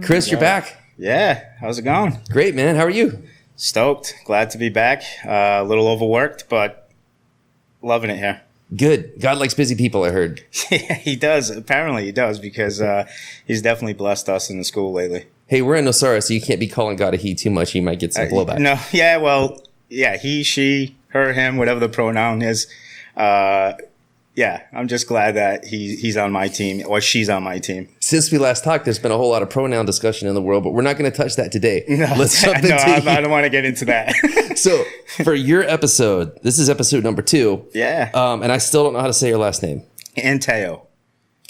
Chris, you're back. Yeah, how's it going? Great, man. How are you? Stoked. Glad to be back. A little overworked, but loving it here. Good. God likes busy people, I heard. Yeah, he does. Apparently he does, because he's definitely blessed us in the school lately. Hey, we're in Nosara, so you can't be calling God a he too much. You might get some blowback. No, yeah, well, yeah, he, she, her, him, whatever the pronoun is. Yeah, I'm just glad that he's on my team, or she's on my team. Since we last talked, there's been a whole lot of pronoun discussion in the world, but we're not going to touch that today. No, Let's jump no, into I don't want to get into that. So, for your episode, this is episode number 2. Yeah. And I still don't know how to say your last name. Antao.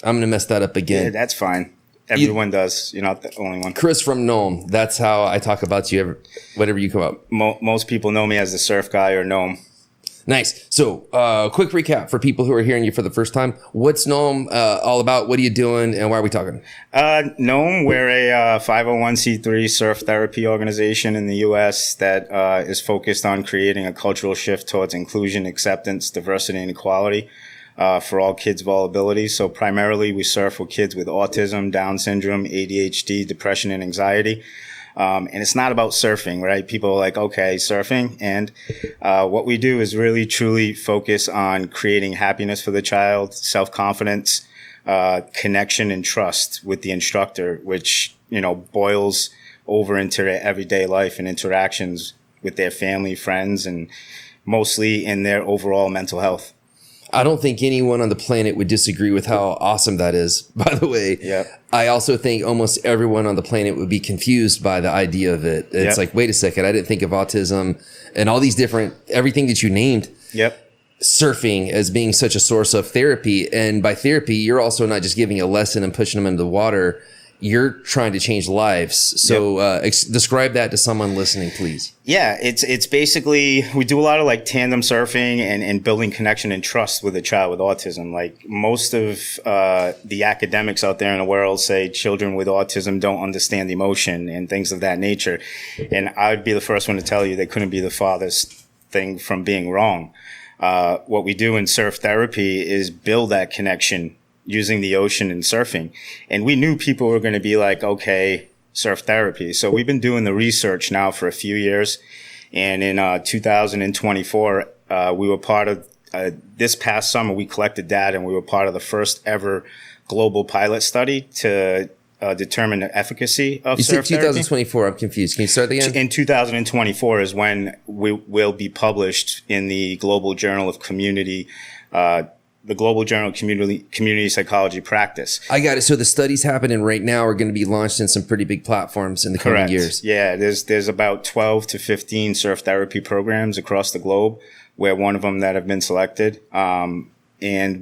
I'm going to mess that up again. Yeah, that's fine. Everyone does. You're not the only one. Chris from Gnome. That's how I talk about you whenever you come up. Most people know me as the surf guy or Gnome. Nice. So, quick recap for people who are hearing you for the first time. What's Gnome all about? What are you doing? And why are we talking? Gnome, we're a 501c3 surf therapy organization in the U.S. that is focused on creating a cultural shift towards inclusion, acceptance, diversity, and equality for all kids of all abilities. So primarily we surf with kids with autism, Down syndrome, ADHD, depression, and anxiety. And it's not about surfing, right? People are like, okay, surfing. And what we do is really, truly focus on creating happiness for the child, self-confidence, connection, and trust with the instructor, which, boils over into their everyday life and interactions with their family, friends, and mostly in their overall mental health. I don't think anyone on the planet would disagree with how awesome that is, by the way. Yep. I also think almost everyone on the planet would be confused by the idea of it. It's like, wait a second, I didn't think of autism and all these different, everything that you named. Yep. Surfing as being such a source of therapy. And by therapy, you're also not just giving a lesson and pushing them into the water. You're trying to change lives. So describe that to someone listening, please. Yeah, it's basically, we do a lot of like tandem surfing and building connection and trust with a child with autism. Like most of the academics out there in the world say children with autism don't understand emotion and things of that nature. And I would be the first one to tell you they couldn't be the farthest thing from being wrong. What we do in surf therapy is build that connection using the ocean and surfing. And we knew people were going to be like, okay, surf therapy. So we've been doing the research now for a few years. And in 2024, we were part of, this past summer, we collected data and we were part of the first ever global pilot study to determine the efficacy of surf therapy. You said 2024, I'm confused. Can you start again? In 2024 is when we will be published in the Global Journal of Community Community Psychology Practice. I got it. So the studies happening right now are going to be launched in some pretty big platforms in the coming years. Yeah, there's about 12 to 15 surf therapy programs across the globe. We're one of them that have been selected. And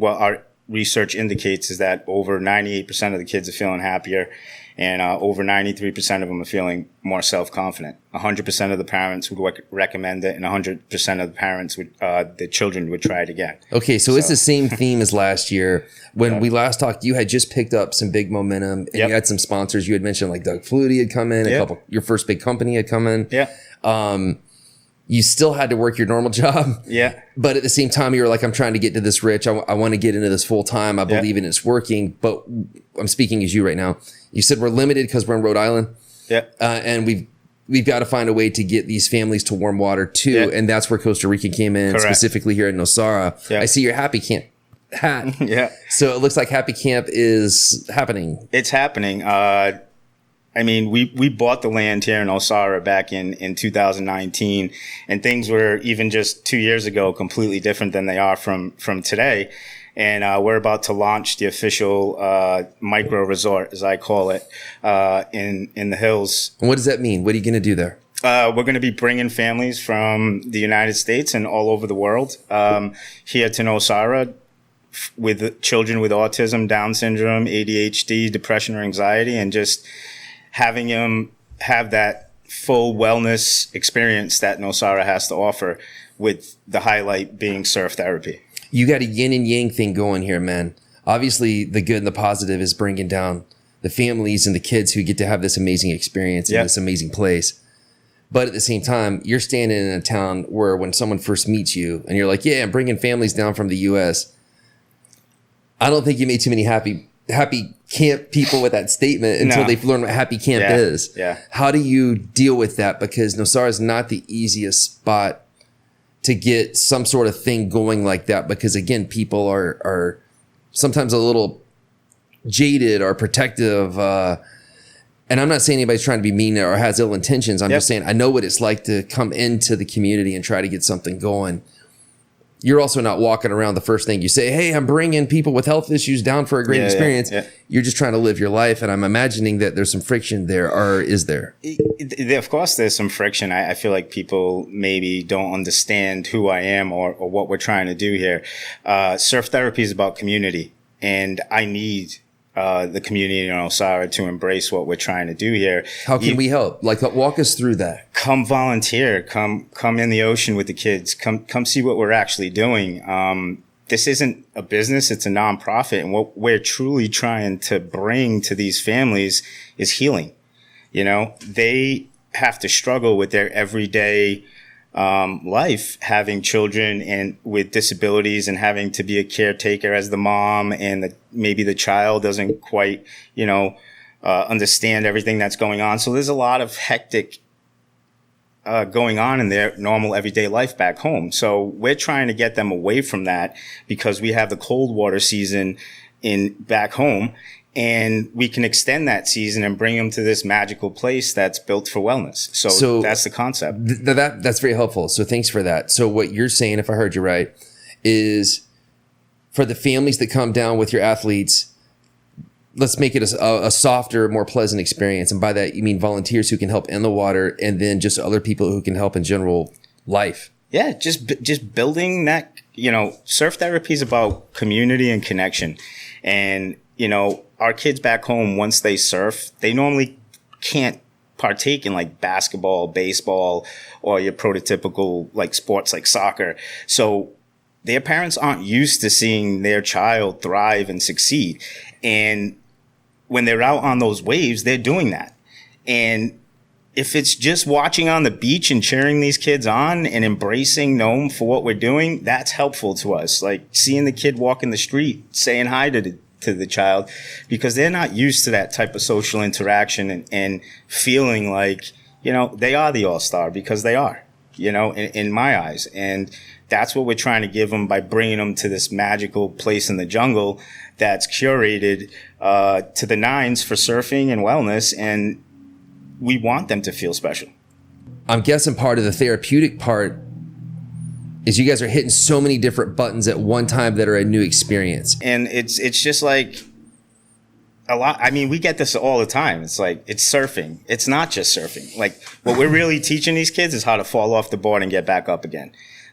what our research indicates is that over 98% of the kids are feeling happier, and over 93% of them are feeling more self-confident. 100% of the parents would recommend it, and 100% of the parents would, the children would try it again. Okay, so it's the same theme as last year. When we last talked, you had just picked up some big momentum, and you had some sponsors. You had mentioned like Doug Flutie had come in, your first big company had come in. Yeah. You still had to work your normal job. Yeah. But at the same time, you were like, I'm trying to get to this rich. I want to get into this full time. I believe in it's working. But I'm speaking as you right now. You said we're limited because we're in Rhode Island. Yeah. And we've got to find a way to get these families to warm water too. Yeah. And that's where Costa Rica came in, specifically here in Nosara. Yeah. I see your Happy Camp hat. Yeah. So it looks like Happy Camp is happening. It's happening. I mean, we bought the land here in Nosara back in 2019, and things were even just 2 years ago completely different than they are from today. And we're about to launch the official micro resort, as I call it, in the hills. And what does that mean? What are you going to do there? We're going to be bringing families from the United States and all over the world here to Nosara with children with autism, Down syndrome, ADHD, depression, or anxiety, and just having them have that full wellness experience that Nosara has to offer, with the highlight being surf therapy. You got a yin and yang thing going here, man. Obviously, the good and the positive is bringing down the families and the kids who get to have this amazing experience in this amazing place. But at the same time, you're standing in a town where when someone first meets you and you're like, yeah, I'm bringing families down from the U.S., I don't think you made too many happy camp people with that statement until they've learned what happy camp is. Yeah. How do you deal with that? Because Nosara is not the easiest spot to get some sort of thing going like that. Because again, people are sometimes a little jaded or protective. And I'm not saying anybody's trying to be mean or has ill intentions. I'm just saying I know what it's like to come into the community and try to get something going. You're also not walking around the first thing you say, hey, I'm bringing people with health issues down for a great experience. You're just trying to live your life. And I'm imagining that there's some friction there, or is there? Of course, there's some friction. I feel like people maybe don't understand who I am or what we're trying to do here. Surf therapy is about community, and I need the community in Nosara to embrace what we're trying to do here. How can we help? Like, walk us through that. Come volunteer. Come in the ocean with the kids. Come see what we're actually doing. This isn't a business. It's a nonprofit. And what we're truly trying to bring to these families is healing. You know, they have to struggle with their everyday life, having children and with disabilities and having to be a caretaker as the mom, and maybe the child doesn't quite, understand everything that's going on. So there's a lot of hectic going on in their normal everyday life back home. So we're trying to get them away from that because we have the cold water season back home. And we can extend that season and bring them to this magical place that's built for wellness. So that's the concept. That's very helpful. So thanks for that. So what you're saying, if I heard you right, is for the families that come down with your athletes, let's make it a softer, more pleasant experience. And by that, you mean volunteers who can help in the water, and then just other people who can help in general life. Yeah, just building that, surf therapy is about community and connection. And, our kids back home, once they surf, they normally can't partake in like basketball, baseball, or your prototypical like sports like soccer. So their parents aren't used to seeing their child thrive and succeed. And when they're out on those waves, they're doing that. And if it's just watching on the beach and cheering these kids on and embracing Gnome for what we're doing, that's helpful to us. Like seeing the kid walk in the street, saying hi to the child, because they're not used to that type of social interaction and feeling like, they are the all-star, because they are, in my eyes. And that's what we're trying to give them by bringing them to this magical place in the jungle that's curated to the nines for surfing and wellness. And we want them to feel special. I'm guessing part of the therapeutic part is you guys are hitting so many different buttons at one time that are a new experience. And it's just like a lot. I mean, we get this all the time. It's like, it's surfing. It's not just surfing. Like what we're really teaching these kids is how to fall off the board and get back up again.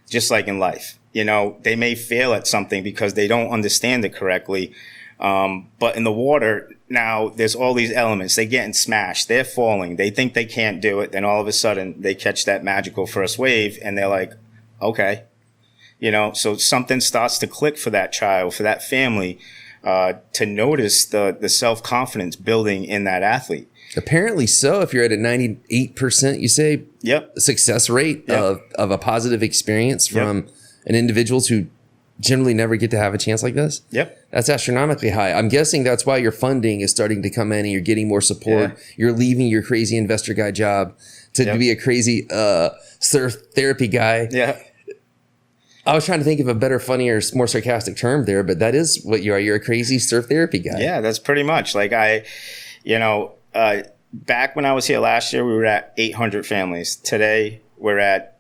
Just like in life, they may fail at something because they don't understand it correctly. But in the water now, there's all these elements. They're getting smashed. They're falling. They think they can't do it. Then all of a sudden they catch that magical first wave and they're like, okay, so something starts to click for that child, for that family, to notice the self-confidence building in that athlete. Apparently so. If you're at a 98%, you say, success rate of a positive experience from an individuals who generally never get to have a chance like this. That's astronomically high. I'm guessing that's why your funding is starting to come in and you're getting more support. You're leaving your crazy investor guy job to be a crazy surf therapy guy. I was trying to think of a better, funnier, more sarcastic term there, but that is what you are. You're a crazy surf therapy guy. Yeah, that's pretty much. Like back when I was here last year, we were at 800 families. Today, we're at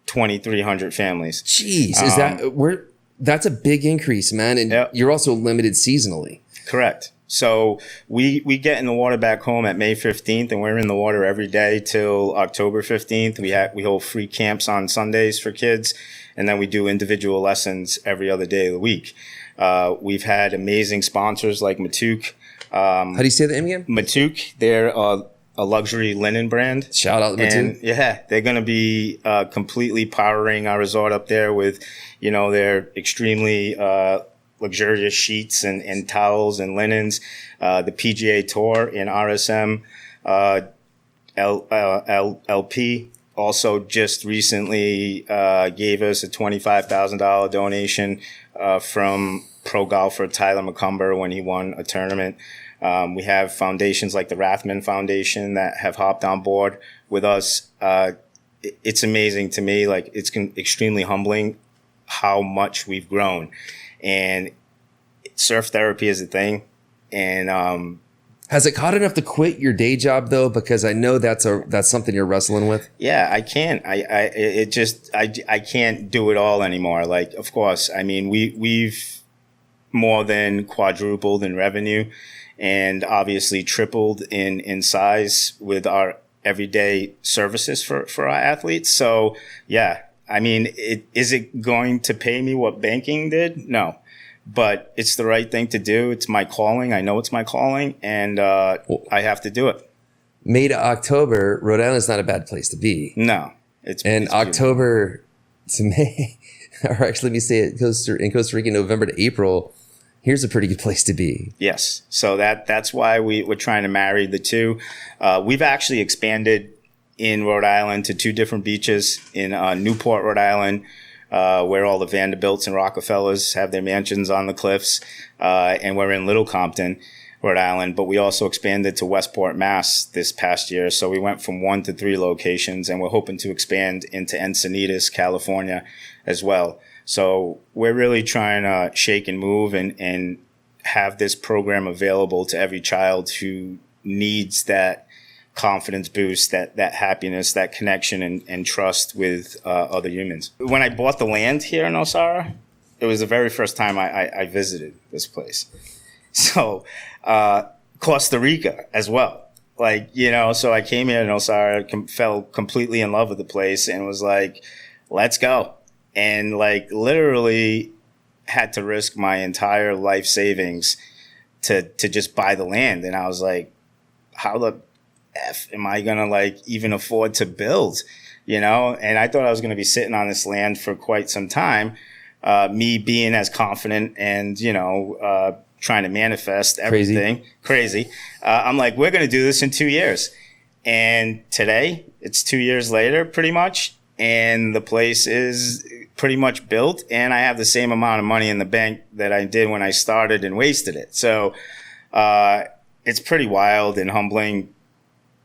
2,300 families. Jeez, that's a big increase, man. And you're also limited seasonally. Correct. So we get in the water back home at May 15th, and we're in the water every day till October 15th. We hold free camps on Sundays for kids, and then we do individual lessons every other day of the week. We've had amazing sponsors like Matuk. How do you say the name again? Matuk. They're a luxury linen brand. Shout out to Matuk. Yeah, they're going to be completely powering our resort up there with, their extremely luxurious sheets and towels and linens. The PGA Tour in RSM, LP also just recently gave us a $25,000 donation from pro golfer Tyler McCumber when he won a tournament. We have foundations like the Rathman Foundation that have hopped on board with us. It's amazing to me. Like, it's extremely humbling how much we've grown. And surf therapy is a thing. And has it caught enough to quit your day job though? Because I know that's something you're wrestling with. Yeah, I can't. I can't do it all anymore. Like, of course, I mean, we've more than quadrupled in revenue, and obviously tripled in size with our everyday services for our athletes. So yeah, I mean, is it going to pay me what banking did? No. But it's the right thing to do. It's my calling. I know it's my calling, and I have to do it. May to October, Rhode Island is not a bad place to be. No. It's October to May, or actually let me say it, in Costa Rica, November to April, here's a pretty good place to be. Yes. So that's why we're trying to marry the two. We've actually expanded in Rhode Island to 2 different beaches in Newport, Rhode Island, where all the Vanderbilts and Rockefellers have their mansions on the cliffs. And we're in Little Compton, Rhode Island, but we also expanded to Westport, Mass this past year. So we went from 1 to 3 locations, and we're hoping to expand into Encinitas, California as well. So we're really trying to shake and move and have this program available to every child who needs that confidence boost, that happiness, that connection and trust with other humans. When I bought the land here in Nosara, it was the very first time I visited this place. So Costa Rica as well. Like, you know, so I came here to Nosara, fell completely in love with the place, and was like, let's go. And like literally had to risk my entire life savings to just buy the land. And I was like, how the F am I going to like even afford to build, you know? And I thought I was going to be sitting on this land for quite some time. Me being as confident and, you know, trying to manifest everything crazy. I'm like, we're going to do this in 2 years. And today it's 2 years later, pretty much. And the place is pretty much built, and I have the same amount of money in the bank that I did when I started and wasted it. So, it's pretty wild and humbling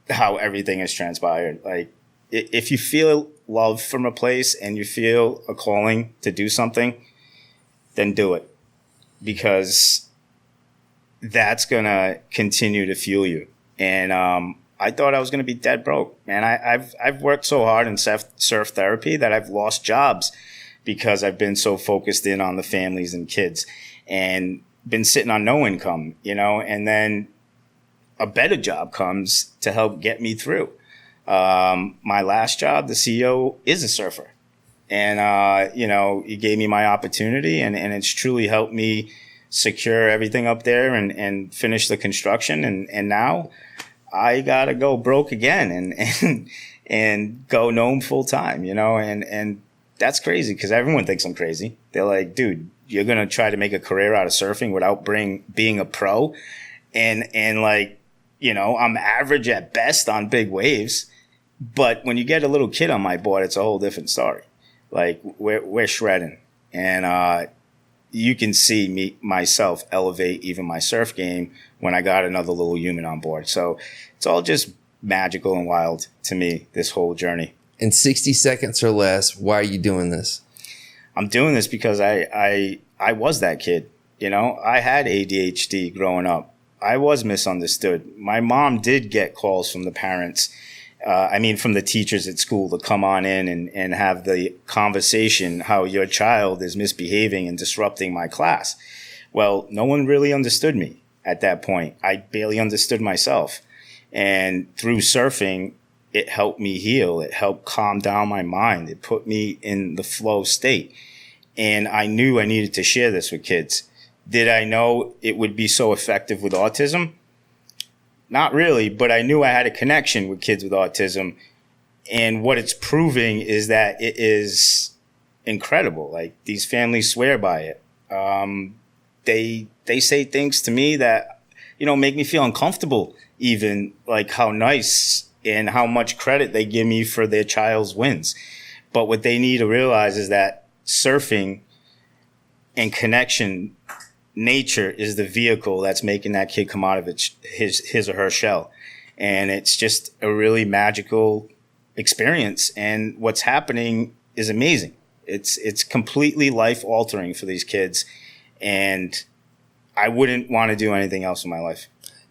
how everything has transpired. Like, if you feel love from a place and you feel a calling to do something, then do it, because that's going to continue to fuel you. And, I thought I was going to be dead broke, man. I've worked so hard in surf therapy that I've lost jobs because I've been so focused in on the families and kids and been sitting on no income, you know, and then a better job comes to help get me through. My last job, the CEO is a surfer, and, you know, he gave me my opportunity, and it's truly helped me secure everything up there and finish the construction. And now I got to go broke again and go Gnome full time, you know, and that's crazy because everyone thinks I'm crazy. They're like, dude, you're going to try to make a career out of surfing without being a pro. And like, you know, I'm average at best on big waves, but when you get a little kid on my board, it's a whole different story. Like we're shredding, and, you can see myself elevate even my surf game when I got another little human on board. So it's all just magical and wild to me, this whole journey. In 60 seconds or less, why are you doing this? I'm doing this because I was that kid. You know, I had ADHD growing up. I was misunderstood. My mom did get calls from the parents. From the teachers at school to come on in and have the conversation how your child is misbehaving and disrupting my class. Well, no one really understood me at that point. I barely understood myself. And through surfing, it helped me heal. It helped calm down my mind. It put me in the flow state. And I knew I needed to share this with kids. Did I know it would be so effective with autism? Not really, but I knew I had a connection with kids with autism. And what it's proving is that it is incredible. Like, these families swear by it. They say things to me that, you know, make me feel uncomfortable, even like how nice and how much credit they give me for their child's wins. But what they need to realize is that surfing and connection nature is the vehicle that's making that kid come out of his or her shell. And it's just a really magical experience. And what's happening is amazing. It's completely life altering for these kids. And I wouldn't want to do anything else in my life.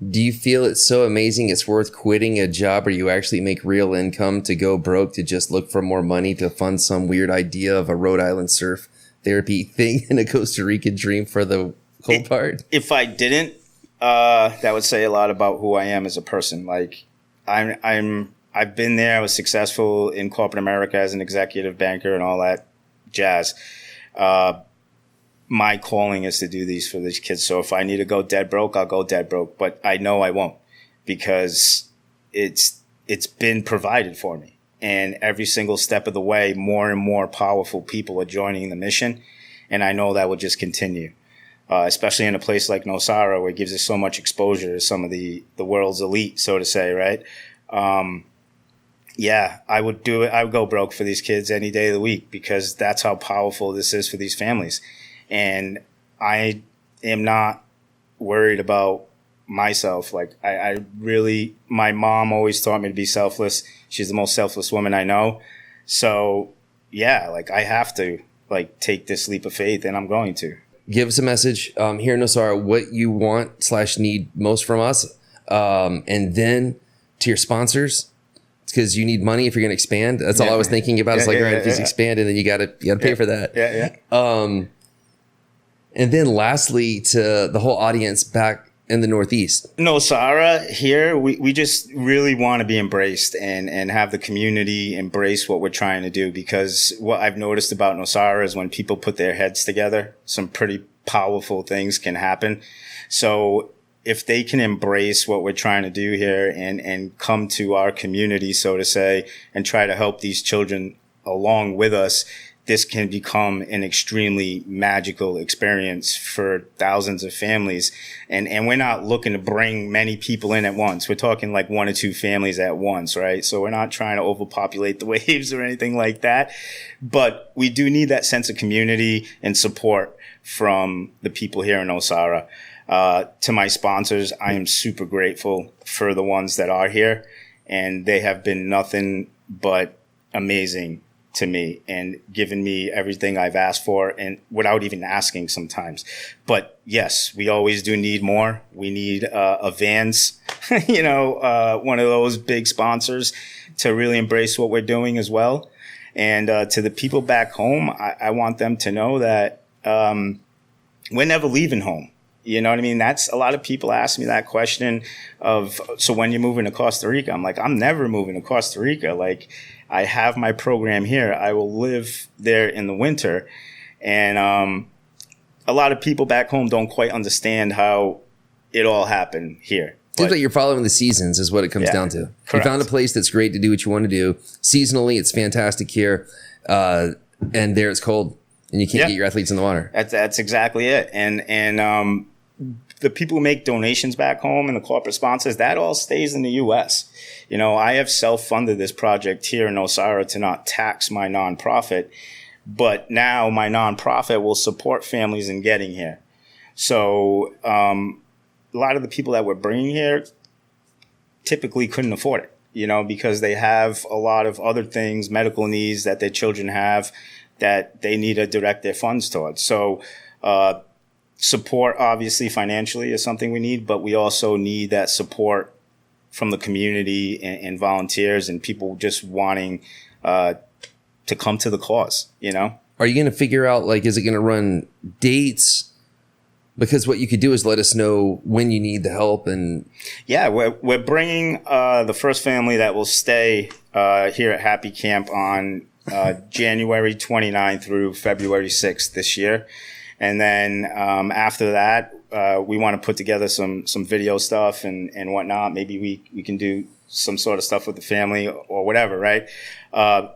Do you feel it's so amazing it's worth quitting a job where you actually make real income to go broke to just look for more money to fund some weird idea of a Rhode Island surf therapy thing and a Costa Rica dream for the cold part? If I didn't, that would say a lot about who I am as a person. Like I've been there. I was successful in corporate America as an executive banker and all that jazz. My calling is to do these for these kids. So if I need to go dead broke, I'll go dead broke. But I know I won't, because it's been provided for me. And every single step of the way, more and more powerful people are joining the mission. And I know that will just continue, especially in a place like Nosara, where it gives us so much exposure to some of the world's elite, so to say, right? Yeah, I would do it. I would go broke for these kids any day of the week, because that's how powerful this is for these families. And I am not worried about myself. Like I really, my mom always taught me to be selfless. She's the most selfless woman I know. So yeah, like I have to like take this leap of faith, and I'm going to. Give us a message here in Nosara, what you want / need most from us. And then to your sponsors, because you need money if you're going to expand. That's all I was thinking about. It's all right, if you expand, and then you got to pay for that. Yeah. And then lastly, to the whole audience back in the Northeast. Nosara here, we just really want to be embraced and have the community embrace what we're trying to do, because what I've noticed about Nosara is when people put their heads together, some pretty powerful things can happen. So if they can embrace what we're trying to do here and come to our community, so to say, and try to help these children along with us, this can become an extremely magical experience for thousands of families. And we're not looking to bring many people in at once. We're talking like 1 or 2 families at once, right? So we're not trying to overpopulate the waves or anything like that. But we do need that sense of community and support from the people here in Nosara. To my sponsors, I am super grateful for the ones that are here. And they have been nothing but amazing to me and given me everything I've asked for, and without even asking sometimes. But yes, we always do need more. We need a Vans, one of those big sponsors to really embrace what we're doing as well. And to the people back home, I want them to know that we're never leaving home. You know what I mean? That's a lot of people ask me that question of, so when you're moving to Costa Rica? I'm like, I'm never moving to Costa Rica. Like, I have my program here. I will live there in the winter. And a lot of people back home don't quite understand how it all happened here. Seems like you're following the seasons is what it comes down to. Correct. You found a place that's great to do what you want to do. Seasonally, it's fantastic here. And there it's cold. And you can't get your athletes in the water. That's exactly it. And the people who make donations back home and the corporate sponsors, that all stays in the U.S. You know, I have self-funded this project here in Nosara to not tax my nonprofit, but now my nonprofit will support families in getting here. So a lot of the people that we're bringing here typically couldn't afford it, because they have a lot of other things, medical needs that their children have that they need to direct their funds towards. So support, obviously, financially is something we need, but we also need that support from the community and volunteers and people just wanting to come to the cause, Are you going to figure out, is it going to run dates? Because what you could do is let us know when you need the help. And yeah, we're bringing the first family that will stay here at Happy Camp on January 29th through February 6th this year. And then after that, we want to put together some video stuff and whatnot. Maybe we can do some sort of stuff with the family or whatever, right?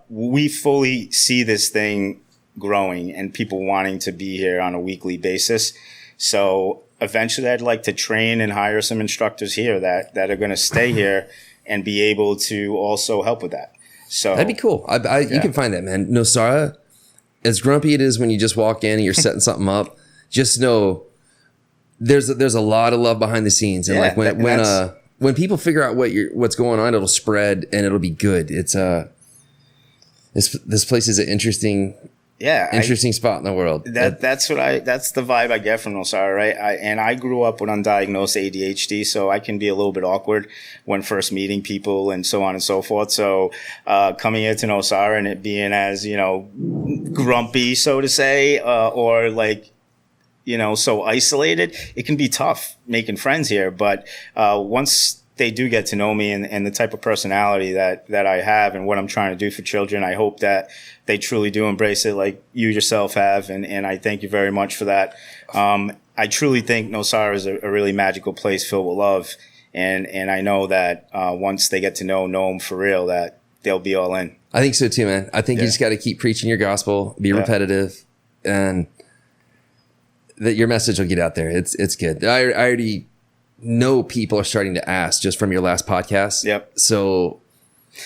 We fully see this thing growing and people wanting to be here on a weekly basis. So eventually I'd like to train and hire some instructors here that are going to stay here and be able to also help with that. So that'd be cool. You can find that, man. Nosara, as grumpy it is when you just walk in and you're setting something up, just know there's a lot of love behind the scenes, and like when people figure out what's going on, it'll spread and it'll be good. It's this place is an interesting spot in the world. That's the vibe I get from Nosara, right? I grew up with undiagnosed ADHD, so I can be a little bit awkward when first meeting people and so on and so forth. So coming here to Nosara and it being as, you know, grumpy, so to say, or like, you know, so isolated, it can be tough making friends here. But once they do get to know me and the type of personality that I have and what I'm trying to do for children, I hope that they truly do embrace it like you yourself have. And I thank you very much for that. I truly think Nosara is a really magical place filled with love. And I know that once they get to know Gnome for real, that they'll be all in. I think so too, man. I think you just got to keep preaching your gospel, be repetitive, and that your message will get out there. It's good. I already know people are starting to ask just from your last podcast. Yep. So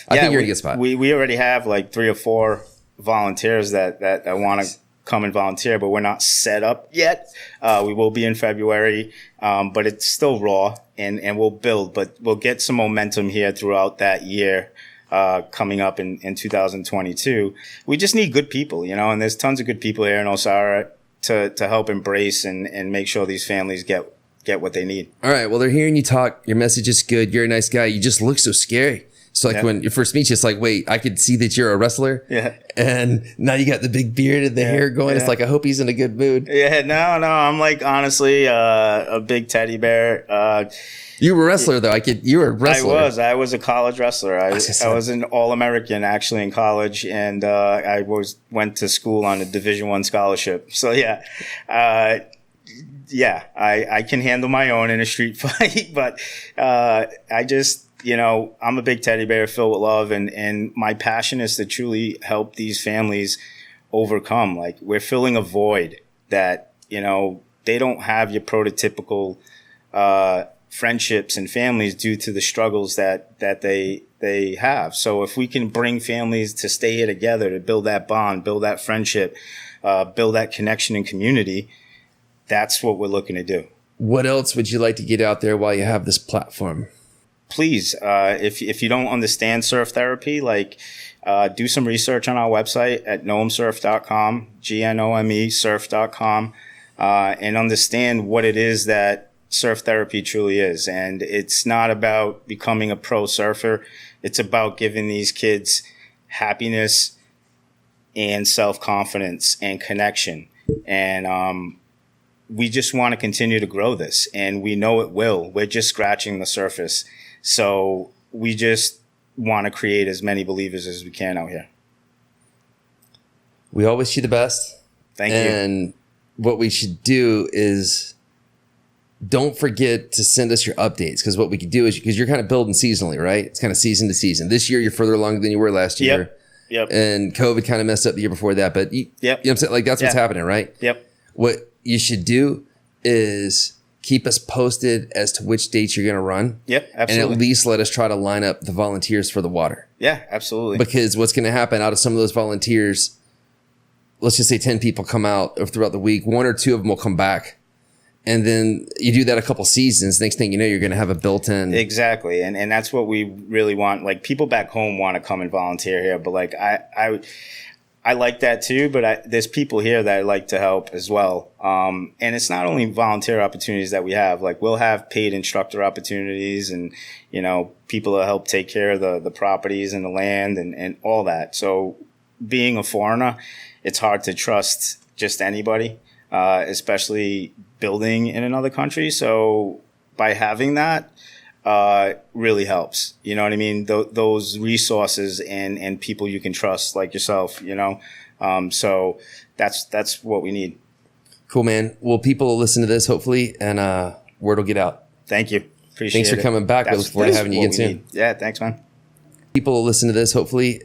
I think you're in a good spot. We already have like 3 or 4 volunteers that want to come and volunteer, but we're not set up yet. We will be in February, but it's still raw and we'll build, but we'll get some momentum here throughout that year. Coming up in 2022. We just need good people, you know, and there's tons of good people here in Nosara to help embrace and make sure these families get what they need. All right. Well, they're hearing you talk. Your message is good. You're a nice guy. You just look so scary. So like when you first meet you, it's like, wait, I could see that you're a wrestler. Yeah. And now you got the big beard and the hair going. Yeah. It's like, I hope he's in a good mood. Yeah. No. I'm like, honestly, a big teddy bear. You were a wrestler though. You were a wrestler. I was a college wrestler. I was an All-American actually in college, and I went to school on a Division I scholarship. So I can handle my own in a street fight, but I just, you know, I'm a big teddy bear filled with love, and my passion is to truly help these families overcome. Like, we're filling a void that, you know, they don't have your prototypical friendships and families due to the struggles that they have. So if we can bring families to stay here together, to build that bond, build that friendship, build that connection and community, that's what we're looking to do. What else would you like to get out there while you have this platform? Please, if you don't understand surf therapy, like do some research on our website at gnomesurf.com, GNOME surf.com, and understand what it is that surf therapy truly is. And it's not about becoming a pro surfer. It's about giving these kids happiness and self-confidence and connection. And we just want to continue to grow this, and we know it will. We're just scratching the surface. So we just want to create as many believers as we can out here. We all wish you the best. Thank you. And what we should do is don't forget to send us your updates, because what we could do is, because you're kind of building seasonally, right? It's kind of season to season. This year, you're further along than you were last year. Yep. And COVID kind of messed up the year before that. But you know what I'm saying? Like, that's what's happening, right? Yep. What you should do is keep us posted as to which dates you're going to run. Yep, absolutely. And at least let us try to line up the volunteers for the water. Yeah, absolutely. Because what's going to happen out of some of those volunteers, let's just say 10 people come out throughout the week, 1 or 2 of them will come back. And then you do that a couple seasons. Next thing you know, you're going to have a built-in. Exactly. And that's what we really want. Like, people back home want to come and volunteer here. But like, I like that too. But there's people here that I like to help as well. And it's not only volunteer opportunities that we have. Like, we'll have paid instructor opportunities, and, you know, people that help take care of the properties and the land and all that. So being a foreigner, it's hard to trust just anybody, especially building in another country. So by having that, really helps. You know what I mean? Those resources and people you can trust, like yourself, you know? So that's what we need. Cool, man. Well, people will listen to this, hopefully, and word will get out. Thanks for coming back. We look forward to having you again soon. Yeah, thanks, man. People will listen to this, hopefully.